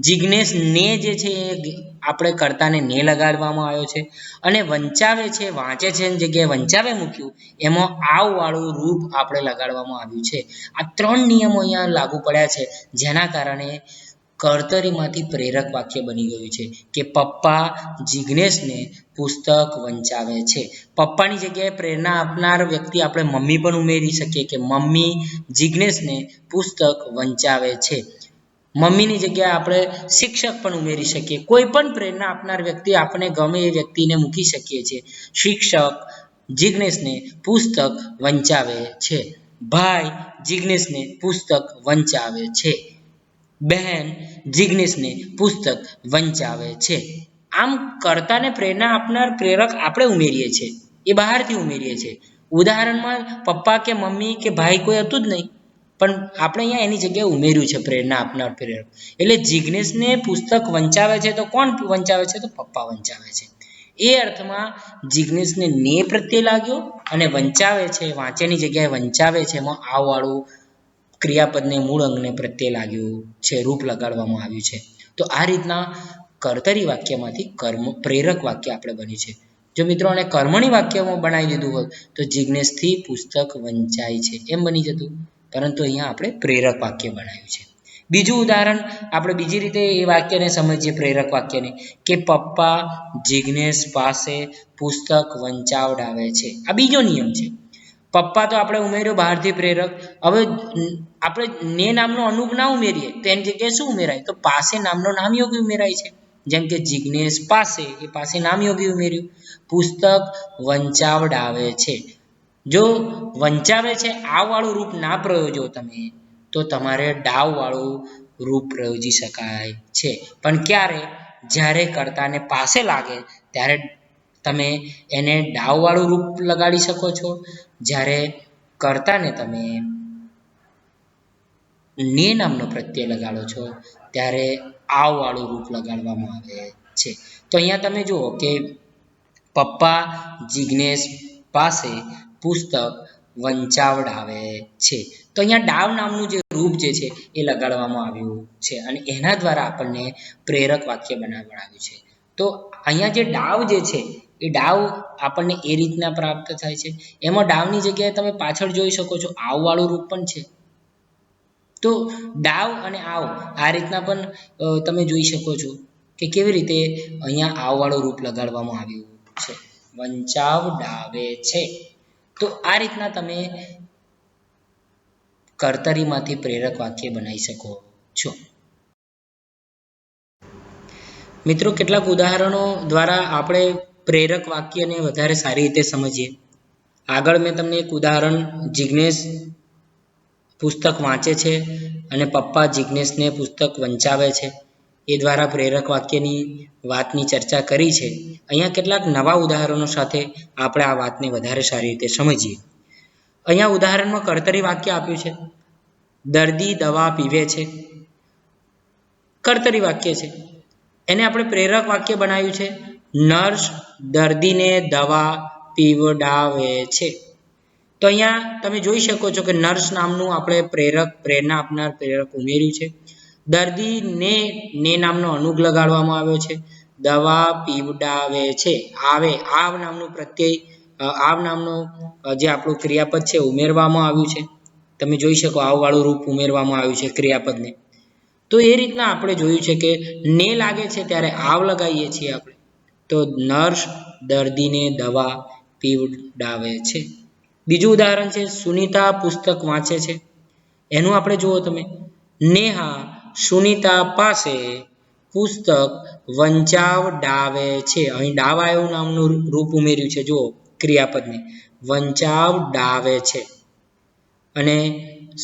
Speaker 1: જિગ્નેશ ને જે છે એ આપણે કર્તાને ને લગાડવામાં આવ્યો છે. અને વંચાવે છે વાંચે છે એની જગ્યાએ વંચાવે મૂક્યું એમાં આવ વાળું રૂપ આપણે લગાડવામાં આવ્યું છે. આ 3 નિયમો અહીંયા લાગુ પડ્યા છે જેના કારણે કર્તરીમાંથી પ્રેરક વાક્ય બની ગયું છે કે પપ્પા જિગ્નેશને પુસ્તક વંચાવે છે. પપ્પાની જગ્યાએ પ્રેરણા આપનાર વ્યક્તિ આપણે મમ્મી પણ ઉમેરી શકીએ કે મમ્મી જિગ્નેશને પુસ્તક વંચાવે છે. મમ્મીની જગ્યાએ આપણે શિક્ષક પણ ઉમેરી શકીએ. કોઈ પણ પ્રેરણા આપનાર વ્યક્તિ આપણે ગમે એ વ્યક્તિને મૂકી શકીએ છીએ. શિક્ષક જિગ્નેશને પુસ્તક વંચાવે છે. ભાઈ જિગ્નેશને પુસ્તક વંચાવે છે. બહેન જિગ્નેશને પુસ્તક વંચાવે છે. આમ કર્તાને પ્રેરણા આપનાર પ્રેરક આપણે ઉમેરીએ છીએ એ બહારથી ઉમેરીએ છીએ. ઉદાહરણમાં પપ્પા કે મમ્મી કે ભાઈ કોઈ હતું જ નહીં પણ આપણે અહીંયા એની જગ્યાએ ઉમેર્યું છે પ્રેરણા આપનાર પ્રેરક. એટલે જિગ્નેશને પુસ્તક વંચાવે છે તો કોણ વંચાવે છે? તો પપ્પા વંચાવે છે. એ અર્થમાં જિગ્નેશને ને પ્રત્યે લાગ્યો અને વંચાવે છે વાંચેની જગ્યાએ વંચાવે છે એમાં આવવાળું ક્રિયાપદને મૂળ અંગને પ્રત્યે લાગ્યું છે રૂપ લગાડવામાં આવ્યું છે. તો આ રીતના કર્તરી વાક્યમાંથી કર્મ પ્રેરક વાક્ય આપણે બન્યું છે. જો મિત્રો આને કર્મણી વાક્યમાં બનાવી દીધું હોત તો જિગ્નેશથી પુસ્તક વંચાય છે એમ બની જતું, પરંતુ અહીંયા આપણે પ્રેરક વાક્ય બનાવ્યું છે. બીજું ઉદાહરણ આપણે બીજી રીતે એ વાક્યને સમજીએ પ્રેરક વાક્યને કે પપ્પા જિગ્નેશ પાસે પુસ્તક વંચાવડાવે છે. આ બીજો નિયમ છે. પપ્પા તો આપણે ઉમેર્યો બહારથી પ્રેરક. હવે આપણે ને નામનો અનુગ ના ઉમેરીએ તો એની જગ્યાએ શું ઉમેરાય? તો પાસે નામનો નામયોગી ઉમેરાય છે. જેમ કે જિગ્નેશ પાસે એ પાસે નામયોગી ઉમેર્યું. પુસ્તક વંચાવડાવે છે. જો વંચાવે છે આ વાળું રૂપ ના પ્રયોજો તમે તો તમારે ડાવ વાળું રૂપ પ્રયોજી શકાય છે. પણ ક્યારે? જ્યારે કર્તાને પાસે લાગે ત્યારે તમે એને ડાવ વાળું રૂપ લગાડી શકો છો. જ્યારે કર્તાને તમે ને નામનો પ્રત્યય લગાડો છો ત્યારે આવ વાળું રૂપ લગાડવામાં આવે છે. તો અહીંયા તમે જુઓ કે પપ્પા જિગ્નેશ પાસે પુસ્તક વંચાવડાવે છે. તો અહીંયા ડાવ નામનું જે રૂપ જે છે એ લગાડવામાં આવ્યું છે અને એના દ્વારા આપણને પ્રેરક વાક્ય બનાવડાવ્યું છે. તો અહીંયા જે ડાવ જે છે એ ડાવ આપણને એ રીતના પ્રાપ્ત થાય છે. એમાં ડાવની જગ્યાએ તમે પાછળ જોઈ શકો છો આવ વાળું રૂપ પણ છે. તો ડાવ અને આવ આ રીતના પણ તમે જોઈ શકો છો કે કેવી રીતે અહીંયા આવ વાળું રૂપ લગાડવામાં આવ્યું છે. વંચાવડાવે છે. તો આ રીતના તમે કર્તરીમાંથી પ્રેરક વાક્ય બનાવી શકો છો. મિત્રો કેટલાક ઉદાહરણો દ્વારા આપણે પ્રેરક વાક્યને વધારે સારી રીતે સમજીએ. આગળ મેં તમને એક ઉદાહરણ જિગ્નેશ પુસ્તક વાંચે છે અને પપ્પા જિગ્નેશને પુસ્તક વંચાવે છે એ દ્વારા પ્રેરક વાક્યની વાતની ચર્ચા કરી છે. અહીંયા કેટલાક નવા ઉદાહરણો સાથે આપણે આ વાતને વધારે સારી રીતે સમજીએ. અહીંયા ઉદાહરણમાં કર્તરી વાક્ય આપ્યું છે. દર્દી દવા પીવે છે. કર્તરી વાક્ય છે. એને આપણે પ્રેરક વાક્ય બનાવ્યું છે. નર્સ દર્દીને દવા પીવડાવે છે. તો અહીંયા તમે જોઈ શકો છો કે નર્સ નામનું આપણે પ્રેરણા આપનાર પ્રેરક ઉમેર્યું છે. દર્દીને ને નામનો અનુગ લગાડવામાં આવ્યો છે. દવા પીવડાવે છે. આવ નામનું પ્રત્યય આવ નામનો જે આપણું ક્રિયાપદ છે ઉમેરવામાં આવ્યું છે. તમે જોઈ શકો આવ વાળું રૂપ ઉમેરવામાં આવ્યું છે ક્રિયાપદને. તો એ રીતના આપણે જોયું છે કે ને લાગે છે ત્યારે આવ લગાવીએ છીએ આપણે. તો નર્સ દર્દીને દવા પીવડાવે છે. બીજું ઉદાહરણ છે સુનીતા પુસ્તક વાંચે છે. એનું આપણે જુઓ તમે નેહા સુનીતા પાસે પુસ્તક વંચાવડાવે છે. અહીં ડાવા એવું નામનું રૂપ ઉમેર્યું છે. જુઓ ક્રિયાપદને વંચાવડાવે છે. અને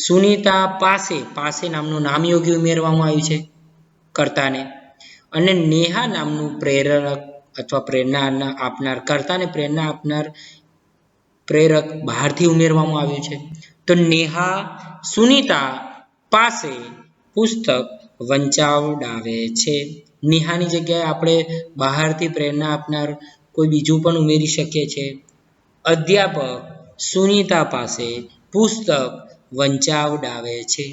Speaker 1: સુનીતા પાસે નામનું નામયોગી ઉમેરવામાં આવ્યું છે કર્તાને. અને નેહા નામનું પ્રેરક અથવા પ્રેરણા આપનાર, કર્તાને પ્રેરણા આપનાર પ્રેરક બહારથી ઉમેરવામાં આવ્યું છે. તો નેહા સુનીતા પાસે પુસ્તક વંચાવડાવે છે. નેહાની જગ્યાએ આપણે બહારથી પ્રેરણા આપનાર કોઈ બીજું પણ ઉમેરી શકીએ છીએ. અધ્યાપક સુનીતા પાસે પુસ્તક વંચાવડાવે છે.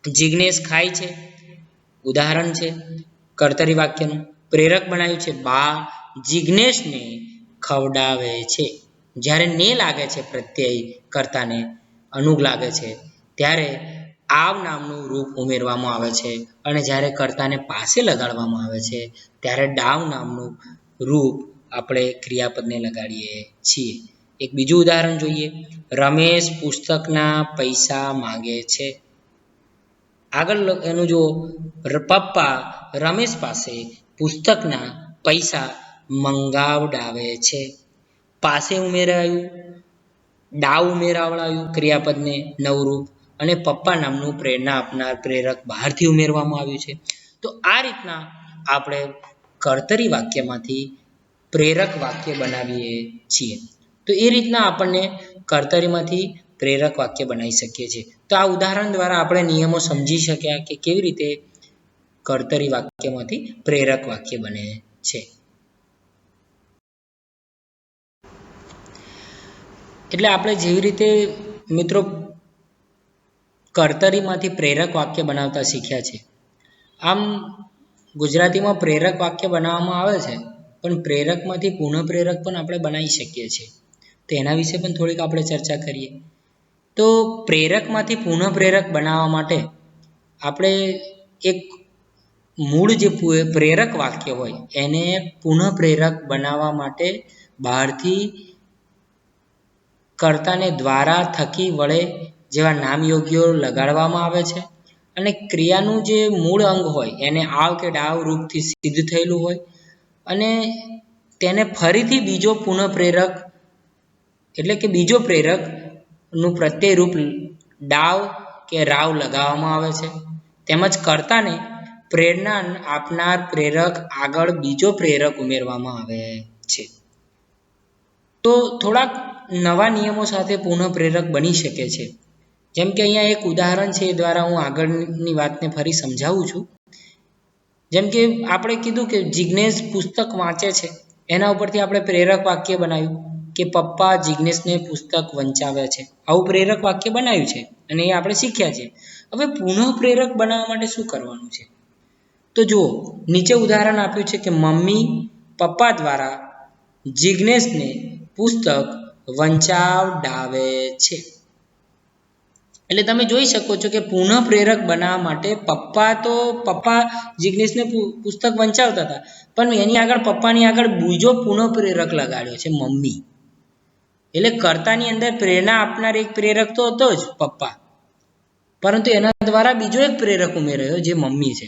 Speaker 1: જિજ્ઞેશ ખાય છે, ઉદાહરણ છે કર્તરી વાક્યનું. પ્રેરક બનાવ્યું છે, બા જિજ્ઞેશને ખવડાવે છે. જ્યારે ને લાગે છે પ્રત્યય કર્તાને અનુગ લાગે છે ત્યારે આવ નામનું રૂપ ઉમેરવામાં આવે છે, અને જ્યારે કર્તાને પાસે લગાડવામાં આવે છે ત્યારે ડાવ નામનું રૂપ આપણે ક્રિયાપદને લગાડીએ છીએ. એક બીજું ઉદાહરણ જોઈએ. રમેશ પુસ્તકના પૈસા માંગે છે. આગળ એનું જો પપ્પા રમેશ પાસે પુસ્તકના પૈસા મંગાવડાવે છે. પાસે ઉમેરાયું, ડાવ ઉમેરાવડાયું ક્રિયાપદને નવરૂપ, અને પપ્પા નામનું પ્રેરણા આપનાર પ્રેરક બહારથી ઉમેરવામાં આવ્યું છે. તો આ રીતના આપણે કર્તરી વાક્યમાંથી પ્રેરક વાક્ય બનાવીએ છીએ. તો એ રીતના આપણને કર્તરીમાંથી પ્રેરક વાક્ય બનાવી શકીએ છીએ. તો આ ઉદાહરણ દ્વારા આપણે નિયમો સમજી શક્યા કે કેવી રીતે કર્તરી વાક્યમાંથી પ્રેરક વાક્ય બને છે. એટલે આપણે જેવી રીતે મિત્રો કર્તરીમાંથી પ્રેરક વાક્ય બનાવતા શીખ્યા છે, આમ ગુજરાતીમાં પ્રેરક વાક્ય બનાવવામાં આવે છે, પણ પ્રેરકમાંથી પુનઃપ્રેરક પણ આપણે બનાવી શકીએ છીએ. તો એના વિશે પણ થોડીક આપણે ચર્ચા કરીએ. તો પ્રેરકમાંથી પુનઃપ્રેરક બનાવવા માટે આપણે એક મૂળ જે પ્રેરક વાક્ય હોય એને પુનઃપ્રેરક બનાવવા માટે બહારથી કર્તાને દ્વારા, થકી, વડે જેવા નામયોગ્યો લગાડવામાં આવે છે, અને ક્રિયાનું જે મૂળ અંગ હોય એને આવ કે ડાવ રૂપથી સિદ્ધ થયેલું હોય, અને તેને ફરીથી બીજો પુનઃપ્રેરક એટલે કે બીજો પ્રેરકનું પ્રત્યય રૂપ ડાવ કે રાવ લગાવવામાં આવે છે. તેમજ કર્તાને પ્રેરણા આપનાર પ્રેરક આગળ બીજો પ્રેરક ઉમેરવામાં આવે છે. તો થોડાક નવા નિયમો સાથે પુનઃપ્રેરક બની શકે છે. જેમ કે અહીંયા એક ઉદાહરણ છે, એ દ્વારા હું આગળની વાતને ફરી સમજાવું છું. જેમ કે આપણે કીધું કે જિજ્ઞેશ પુસ્તક વાંચે છે, એના ઉપરથી આપણે પ્રેરક વાક્ય બનાવ્યું કે પપ્પા જિજ્ઞેશને પુસ્તક વંચાવે છે. આવું પ્રેરક વાક્ય બનાવ્યું છે અને એ આપણે શીખ્યા છે. હવે પુનઃપ્રેરક બનાવવા માટે શું કરવાનું છે? તો જુઓ, નીચે ઉદાહરણ આપ્યું છે કે મમ્મી પપ્પા દ્વારા જિજ્ઞેશને પુસ્તક વંચાવડાવે છે. એટલે તમે જોઈ શકો છો કે પુનઃપ્રેરક બનાવવા માટે પપ્પા જિજ્ઞેશને પુસ્તક વંચાવતા હતા, પણ એની આગળ પપ્પાની આગળ બીજો પુનઃપ્રેરક લગાડ્યો છે, મમ્મી. એટલે કર્તાની અંદર પ્રેરણા આપનાર એક પ્રેરક તો હતો જ પપ્પા, પરંતુ એના દ્વારા બીજો એક પ્રેરક ઉમેરાયો જે મમ્મી છે.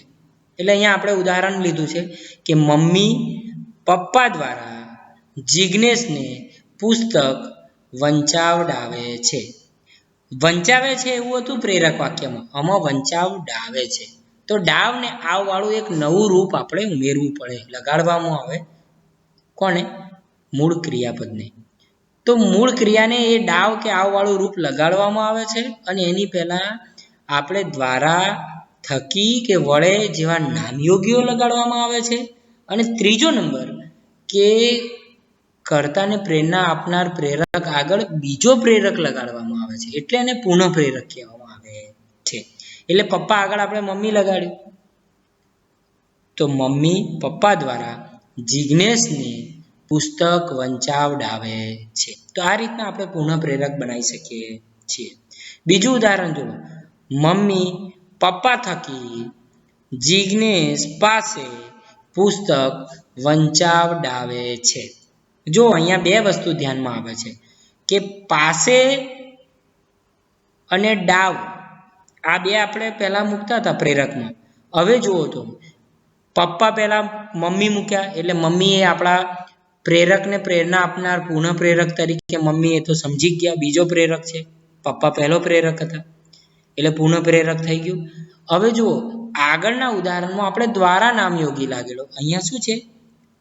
Speaker 1: એટલે અહીંયા આપણે ઉદાહરણ લીધું છે કે મમ્મી પપ્પા દ્વારા જિજ્ઞેશને પુસ્તક વંચાવડાવે છે. વંચાવે છે એવું હતું પ્રેરક વાક્યમાં, આમાં વંચાવડાવે છે. તો ડાવ ને આવ વાળું એક નવું રૂપ આપણે ઉમેરવું પડે, લગાડવામાં આવે. કોને? મૂળ ક્રિયાપદને. તો મૂળ ક્રિયાને એ ડાવ કે આવ વાળું રૂપ લગાડવામાં આવે છે, અને એની પહેલા આપણે દ્વારા, થકી કે વડે જેવા નામયોગીઓ લગાડવામાં આવે છે. અને ત્રીજો નંબર કે કર્તાને પ્રેરણા આપનાર પ્રેરક આગળ બીજો પ્રેરક લગાડવામાં આવે છે, એટલે એને પુનઃપ્રેરક કહેવામાં આવે છે. એટલે પપ્પા આગળ આપણે મમ્મી લગાડ્યું, તો મમ્મી પપ્પા દ્વારા જિજ્ઞેશને પુસ્તક વંચાવડાવે છે. તો આ રીતના આપણે પુનઃપ્રેરક બનાવી શકીએ છીએ. બીજું ઉદાહરણ જુઓ. મમ્મી પપ્પા થકી જિજ્ઞેશ પાસે પુસ્તક વંચાવડાવે છે. જો અહીંયા બે વસ્તુ ધ્યાનમાં આવે છે કે પાસે અને ડાવ, આ બે આપણે પહેલા મૂકતા હતા પ્રેરકમાં. હવે જુઓ તો પપ્પા પહેલા મમ્મી મૂક્યા, એટલે મમ્મી એ આપણા પ્રેરકને પ્રેરણા આપનાર પુનઃપ્રેરક તરીકે મમ્મી એ તો સમજી ગયા, બીજો પ્રેરક છે. પપ્પા પહેલો પ્રેરક હતા એટલે પુનઃપ્રેરક થઈ ગયું. હવે જુઓ આગળના ઉદાહરણમાં આપણે દ્વારા નામયોગી લાગેલો, અહીંયા શું છે?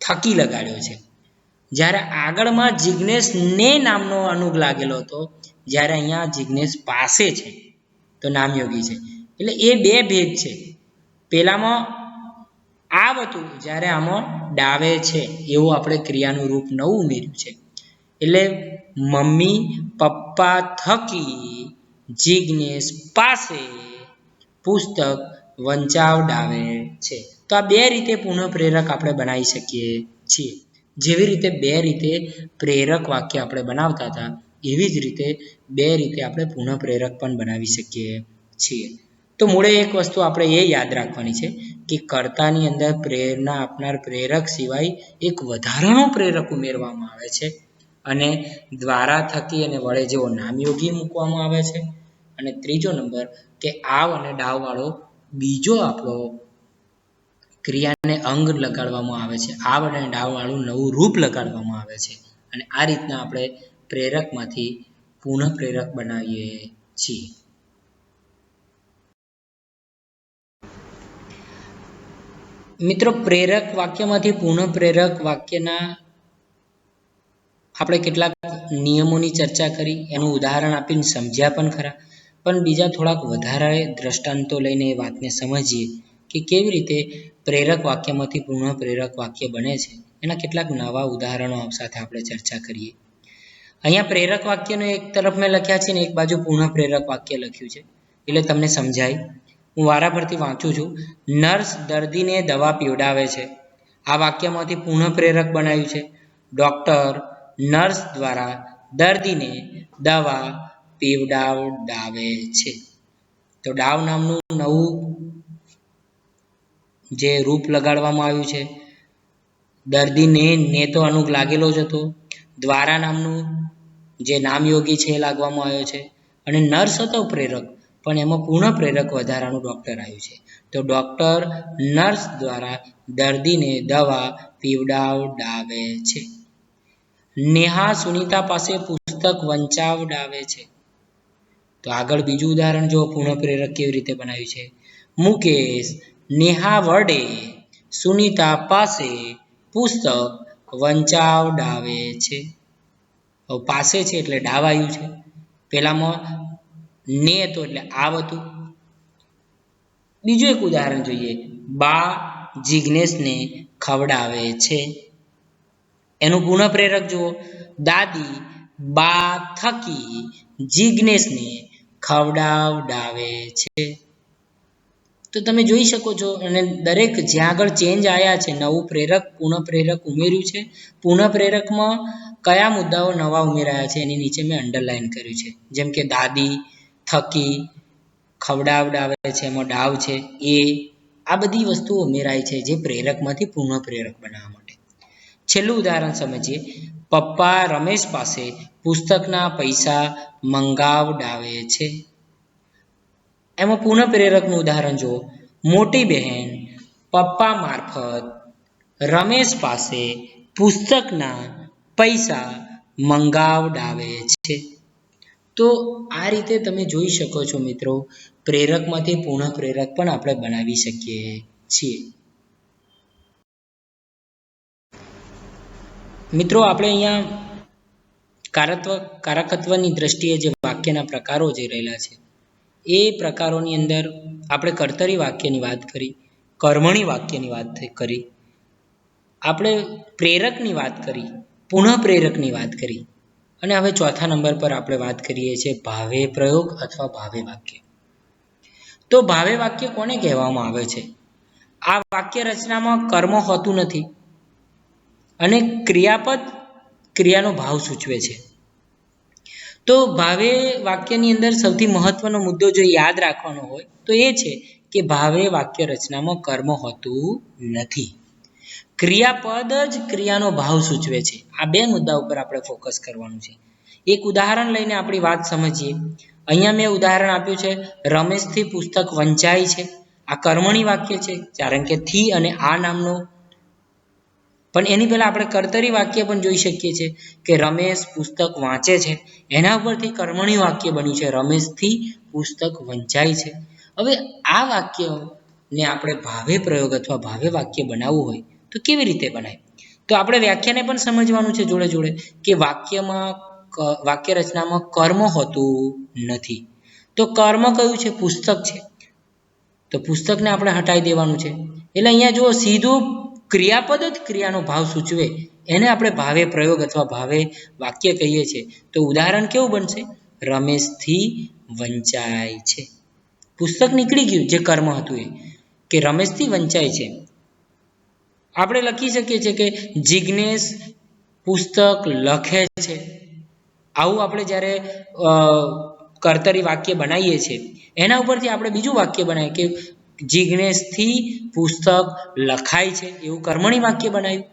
Speaker 1: થકી લગાડ્યો છે. જ્યારે આગળમાં જિજ્ઞેશ ને નામનો અનુગ લાગેલો હતો, જ્યારે અહીંયા જિજ્ઞેશ પાસે છે તો નામયોગી છે. એટલે એ બે ભેદ છે. પેલામાં આવ હતું, જ્યારે આમાં ડાવે છે, એવું આપણે ક્રિયાનું રૂપ નવું ઉમેર્યું છે. એટલે મમ્મી પપ્પા થકી જિજ્ઞેશ પાસે પુસ્તક વંચાવડાવે છે. તો આ બે રીતે પુનઃપ્રેરક આપણે બનાવી શકીએ છીએ. જેવી રીતે બે રીતે પ્રેરક વાક્ય આપણે બનાવતા હતા, એવી જ રીતે બે રીતે આપણે પુનઃપ્રેરક પણ બનાવી શકીએ છીએ. તો મૂળે એક વસ્તુ આપણે એ યાદ રાખવાની છે કે કર્તાની અંદર પ્રેરણા આપનાર પ્રેરક સિવાય એક વધારાનો પ્રેરક ઉમેરવામાં આવે છે, અને દ્વારા થકી અને વડે જેવો નામયોગી મૂકવામાં આવે છે. અને ત્રીજો નંબર કે આવ અને ડાવ વાળો બીજો આપણો ક્રિયાને અંગ લગાડવામાં આવે છે. આવ અને ડાવ વાળું નવું રૂપ લગાડવામાં આવે છે. અને આ રીતના આપણે પ્રેરકમાંથી પુનઃપ્રેરક બનાવીએ છીએ. મિત્રો, પ્રેરક વાક્યમાંથી પુનઃપ્રેરક વાક્યના આપણે કેટલાક નિયમોની ચર્ચા કરી, એનું ઉદાહરણ આપીને સમજ્યા પણ ખરા. પણ બીજા થોડાક વધારે દ્રષ્ટાંતો લઈને એ વાતને સમજીએ કે કેવી રીતે પ્રેરક વાક્યમાંથી પુનઃપ્રેરક વાક્ય બને છે. એના કેટલાક નવા ઉદાહરણો સાથે આપણે ચર્ચા કરીએ. અહીંયા પ્રેરક વાક્યનો એક તરફ મેં લખ્યા છે ને એક બાજુ પુનઃપ્રેરક વાક્ય લખ્યું છે, એટલે તમને સમજાય. હું વારાફરતી વાંચું છું. નર્સ દર્દીને દવા પીવડાવે છે. આ વાક્યમાંથી પુનઃપ્રેરક બનાવ્યું છે. ડૉક્ટર નર્સ દ્વારા દર્દીને દવા પીવડાવે છે. તો ડાવ નામનું નવું જે રૂપ લગાડવામાં આવ્યું છે. દર્દીને ને તો અનુગ લાગેલો જ હતો. દ્વારા નામનું જે નામયોગી છે એ લાગવામાં આવ્યો છે. અને નર્સ હતો પ્રેરક, પણ એમાં પુનઃપ્રેરક વધારાનું ડૉક્ટર આવ્યું છે. તો ડૉક્ટર નર્સ દ્વારા દર્દીને દવા પીવડાવે છે. નેહા સુનીતા પાસે પુસ્તક વંચાવડાવે છે. તો આગળ બીજું ઉદાહરણ જો પુનઃપ્રેરક કેવી રીતે બનાવ્યું છે. મુકેશ નેહા વડે સુનીતા પાસે પુસ્તક વંચાવડાવે છે. પાસે છે એટલે ડાવ આવ્યું છે. પેલામાં ને હતો એટલે આવ હતું. બીજું એક ઉદાહરણ જોઈએ. બા જિજ્ઞેશને ખવડાવે છે. એનું પુનઃપ્રેરક જુઓ. દાદી બા થકી જિજ્ઞેશને ખવડાવડાવે છે. તો તમે જોઈ શકો છો, અને દરેક જ્યાં આગળ ચેન્જ આવ્યા છે, નવું પ્રેરક પુનઃપ્રેરક ઉમેર્યું છે. પુનઃપ્રેરકમાં કયા મુદ્દાઓ નવા ઉમેરાયા છે એની નીચે મેં અંડરલાઈન કર્યું છે. જેમ કે દાદી થકી ખવડાવડાવે છે, એમાં ડાવ છે એ, આ બધી વસ્તુઓ ઉમેરાય છે જે પ્રેરકમાંથી પુનઃપ્રેરક બનાવવા માટે. છેલ્લું ઉદાહરણ સમજીએ. પપ્પા રમેશ પાસે પુસ્તકના પૈસા મંગાવડાવે છે. એમાં પુનઃપ્રેરકનું ઉદાહરણ જુઓ. મોટી બહેન પપ્પા મારફત રમેશ પાસે પુસ્તકના પૈસા મંગાવડાવે છે. તો આ રીતે તમે જોઈ શકો છો મિત્રો, પ્રેરકમાંથી પુનઃપ્રેરક પણ આપણે બનાવી શકીએ છીએ. મિત્રો, આપણે અહીંયા કારકત્વની દ્રષ્ટિએ જે વાક્યના પ્રકારો જે રહેલા છે, એ પ્રકારોની અંદર આપણે કર્તરી વાક્યની વાત કરી, કર્મણી વાક્યની વાત કરી, આપણે પ્રેરકની વાત કરી, પુનઃપ્રેરકની વાત કરી, અને હવે ચોથા નંબર પર આપણે વાત કરીએ છીએ ભાવે પ્રયોગ અથવા ભાવે વાક્ય. તો ભાવે વાક્ય કોને કહેવામાં આવે છે? આ વાક્ય રચનામાં કર્મ હોતું નથી અને ક્રિયાપદ ક્રિયાનો ભાવ સૂચવે છે. તો ભાવે વાક્યની અંદર સૌથી મહત્વનો મુદ્દો જો યાદ રાખવાનો હોય તો એ છે કે ભાવે વાક્ય રચનામાં કર્મ હોતું નથી. ક્રિયાપદ જ ક્રિયાનો ભાવ સૂચવે છે. આ બે મુદ્દા ઉપર આપણે ફોકસ કરવાનું છે. એક ઉદાહરણ લઈને આપણી વાત સમજીએ. અહીંયા મેં ઉદાહરણ આપ્યું છે, રમેશથી પુસ્તક વંચાય છે. આ કર્મણી વાક્ય છે, કારણ કે થી અને આ નામનો. પણ એની પહેલા આપણે કર્તરી વાક્ય પણ જોઈ શકીએ છીએ કે રમેશ પુસ્તક વાંચે છે. એના ઉપરથી કર્મણી વાક્ય બન્યું છે, રમેશથી પુસ્તક વંચાય છે. હવે આ વાક્યને આપણે ભાવે પ્રયોગ અથવા ભાવે વાક્ય બનાવવું હોય તો કેવી રીતે બનાય? તો આપણે વ્યાખ્યાને પણ સમજવાનું છે જોડે જોડે કે વાક્ય રચનામાં કર્મ હોતું નથી. તો કર્મ કયું છે? પુસ્તક છે. તો પુસ્તકને આપણે હટાવી દેવાનું છે. એટલે અહીંયા જો સીધું ક્રિયાપદ જ ક્રિયાનો ભાવ સૂચવે એને આપણે ભાવે પ્રયોગ અથવા ભાવે વાક્ય કહીએ છીએ. તો ઉદાહરણ કેવું બનશે? રમેશથી વંચાય છે. પુસ્તક નીકળી ગયું જે કર્મ હતું એ, કે રમેશથી વંચાય છે. આપણે લખી શકીએ છીએ કે જિજ્ઞેશ પુસ્તક લખે છે. આવું આપણે જ્યારે કર્તરી વાક્ય બનાવીએ છીએ એના ઉપરથી આપણે બીજું વાક્ય બનાવીએ કે જિજ્ઞેશથી પુસ્તક લખાય છે, એવું કર્મણી વાક્ય બનાવ્યું.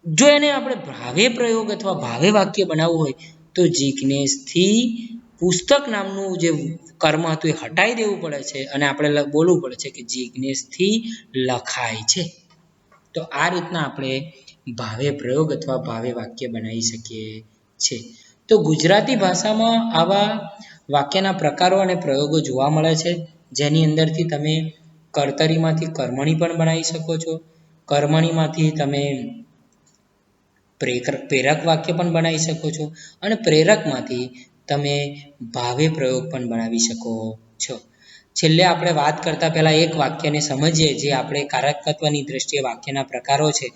Speaker 1: જો એને આપણે ભાવે પ્રયોગ અથવા ભાવે વાક્ય બનાવવું હોય તો જિજ્ઞેશથી પુસ્તક નામનું જે કર્મ હતું એ હટાવી દેવું પડે છે અને આપણે બોલવું પડે છે કે જિજ્ઞેશથી લખાય છે. તો આ રીતના આપણે ભાવે પ્રયોગ અથવા ભાવે વાક્ય બનાવી શકીએ છીએ. તો ગુજરાતી ભાષામાં આવા વાક્યના પ્રકારો અને પ્રયોગો જોવા મળે છે, જેની અંદરથી તમે કર્તરીમાંથી કર્મણી પણ બનાવી શકો છો. કર્મણીમાંથી તમે પ્રેરક વાક્ય પણ બનાવી શકો છો અને પ્રેરકમાંથી તમે ભાવે પ્રયોગ પણ બનાવી શકો છો. છેલ્લે આપણે વાત કરતા પહેલા એક વાક્યને સમજીએ જે આપણે કારકત્વની દ્રષ્ટિએ વાક્યના પ્રકારો છે.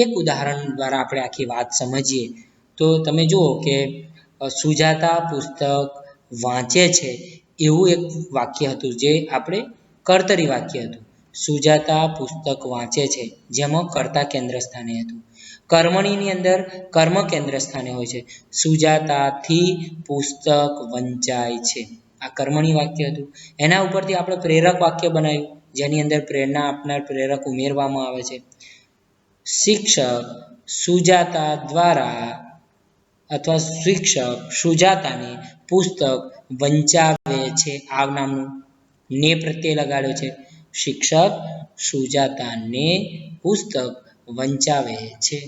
Speaker 1: એક ઉદાહરણ દ્વારા આપણે આખી વાત સમજીએ તો તમે જુઓ કે સુજાતા પુસ્તક વાંચે છે એવું એક વાક્ય હતું જે આપણે કર્તરી વાક્ય હતું. સુજાતા પુસ્તક વાંચે છે જેમાં કર્તા કેન્દ્ર સ્થાને હતું. કર્મણીની અંદર કર્મ કેન્દ્ર સ્થાને હોય છે. સુજાતાથી પુસ્તક વંચાય છે, આ કર્મણી વાક્ય હતું. એના ઉપરથી આપણે પ્રેરક વાક્ય બનાવ્યું જેની અંદર પ્રેરણા આપનાર પ્રેરક ઉમેરવામાં આવે છે. શિક્ષક સુજાતા દ્વારા અથવા શિક્ષક સુજાતાને પુસ્તક વંચાવે છે. આવ નામનું ને પ્રત્યય લગાડ્યો છે. શિક્ષક સુજાતાને પુસ્તક વંચાવે છે.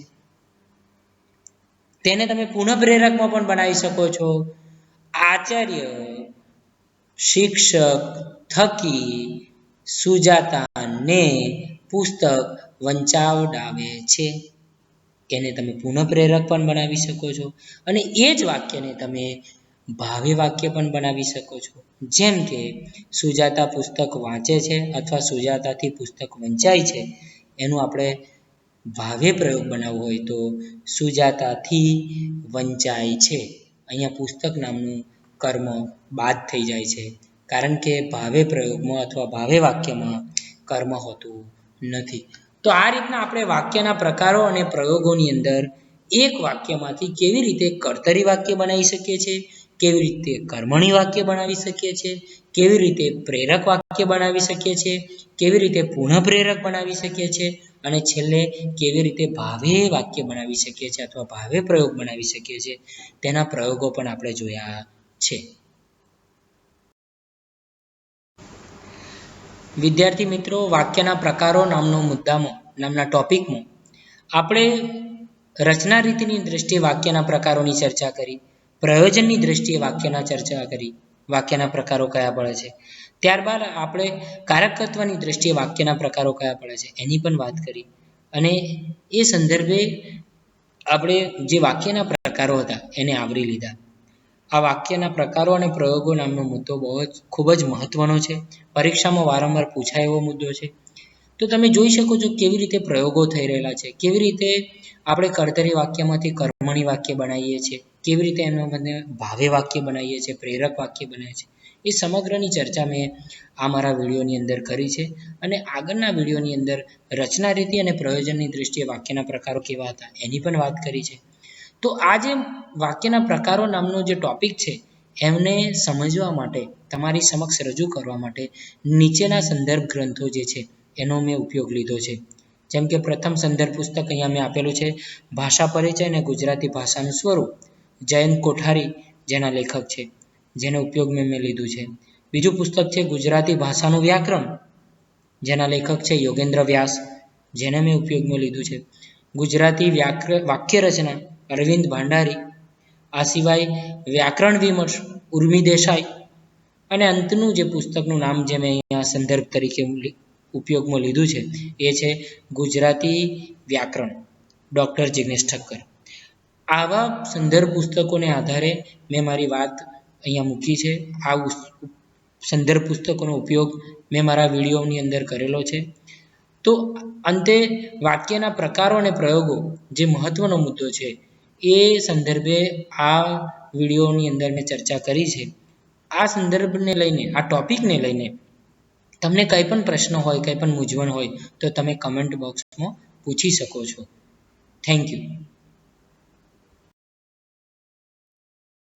Speaker 1: તેને તમે પુનઃ પ્રેરકમાં પણ બનાવી શકો છો. આચાર્ય શિક્ષક થકી સુજાતાને પુસ્તક વંચાવડાવે છે. એને તમે પુનઃ પ્રેરક પણ બનાવી શકો છો અને એ જ વાક્યને તમે ભાવે વાક્ય પણ બનાવી શકો છો. જેમ કે સુજાતા પુસ્તક વાંચે છે અથવા સુજાતાથી પુસ્તક વંચાય છે, એનું આપણે ભાવે પ્રયોગ બનાવવો હોય તો સુજાતાથી વંચાય છે. અહીંયા પુસ્તક નામનું કર્મ બાદ થઈ જાય છે કારણ કે ભાવે પ્રયોગમાં અથવા ભાવે વાક્યમાં કર્મ હોતું નથી. તો આ રીતના આપણે વાક્યના પ્રકારો અને પ્રયોગોની અંદર એક વાક્યમાંથી કેવી રીતે કર્તરી વાક્ય બનાવી શકીએ છીએ, કેવી રીતે કર્મણી વાક્ય બનાવી શકીએ છીએ, કેવી રીતે પ્રેરક વાક્ય બનાવી શકીએ છીએ, કેવી રીતે પુનઃ પ્રેરક બનાવી શકીએ છીએ અને છેલ્લે કેવી રીતે ભાવે વાક્ય બનાવી શકીએ છીએ અથવા ભાવે પ્રયોગ બનાવી શકીએ છીએ, તેના પ્રયોગો પણ આપણે જોયા છે. વિદ્યાર્થી મિત્રો, વાક્યના પ્રકારો નામના ટોપિકમાં આપણે રચના રીતિની દ્રષ્ટિએ વાક્યના પ્રકારોની ચર્ચા કરી, પ્રયોજનની દ્રષ્ટિએ ચર્ચા કરી, વાક્યના પ્રકારો કયા પડે છે. ત્યારબાદ આપણે કારકત્વની દ્રષ્ટિએ વાક્યના પ્રકારો કયા પડે છે એની પણ વાત કરી અને એ સંદર્ભે આપણે જે વાક્યના પ્રકારો હતા એને આવરી લીધા. આ વાક્યના પ્રકારો અને પ્રયોગો નામનો મુદ્દો ખૂબ જ મહત્વનો છે. પરીક્ષામાં વારંવાર પૂછાય એવો મુદ્દો છે. તો તમે જોઈ શકો છો કેવી રીતે પ્રયોગો થઈ રહેલા છે, કેવી રીતે આપણે કર્તરી વાક્યમાંથી કર્મણી વાક્ય બનાવીએ છીએ, કેવી રીતે એના બદલે ભાવે વાક્ય બનાવીએ છીએ, પ્રેરક વાક્ય બનાવીએ છીએ. એ સમગ્રની ચર્ચા મેં આ મારા વિડીયોની અંદર કરી છે અને આગળના વિડીયોની અંદર રચના રીતિ અને પ્રયોજનની દ્રષ્ટિએ વાક્યના પ્રકારો કેવા હતા એની પણ વાત કરી છે. તો આ જે વાક્યના પ્રકારો નામનો જે ટોપિક છે એમને સમજવા માટે, તમારી સમક્ષ રજૂ કરવા માટે નીચેના સંદર્ભ ગ્રંથો જે છે એનો મેં ઉપયોગ લીધો છે. જેમ કે પ્રથમ સંદર્ભ પુસ્તક અહીંયા મેં આપેલું છે, ભાષા પરિચય અને ગુજરાતી ભાષાનું સ્વરૂપ, જયંત કોઠારી જેના લેખક છે, જેનો ઉપયોગ મેં લીધું છે. બીજું પુસ્તક છે ગુજરાતી ભાષાનું વ્યાકરણ, જેના લેખક છે યોગેન્દ્ર વ્યાસ, જેને મેં ઉપયોગમાં લીધું છે. ગુજરાતી વાક્ય રચના અરવિંદ ભાંડારી, આ સિવાય વ્યાકરણ વિમર્શ ઉર્મી દેસાઈ અને અંતનું જે પુસ્તકનું નામ જે મેં અહીંયા સંદર્ભ તરીકે ઉપયોગમાં લીધું છે એ છે ગુજરાતી વ્યાકરણ, ડૉક્ટર જિગ્નેશ ઠક્કર. આવા સંદર્ભ પુસ્તકોને આધારે મેં મારી વાત અહીંયા મૂકી છે. આ સંદર્ભ પુસ્તકોનો ઉપયોગ મેં મારા વિડીયોની અંદર કરેલો છે. તો અંતે વાક્યના પ્રકારો અને પ્રયોગો જે મહત્વનો મુદ્દો છે એ સંદર્ભે આ વિડીયોની અંદર મેં ચર્ચા કરી છે. આ સંદર્ભને લઈને, આ ટોપિકને લઈને તમને કંઈ પણ પ્રશ્ન હોય, કંઈ પણ મૂંઝવણ હોય તો તમે કમેન્ટ બોક્સમાં પૂછી શકો છો. Thank you.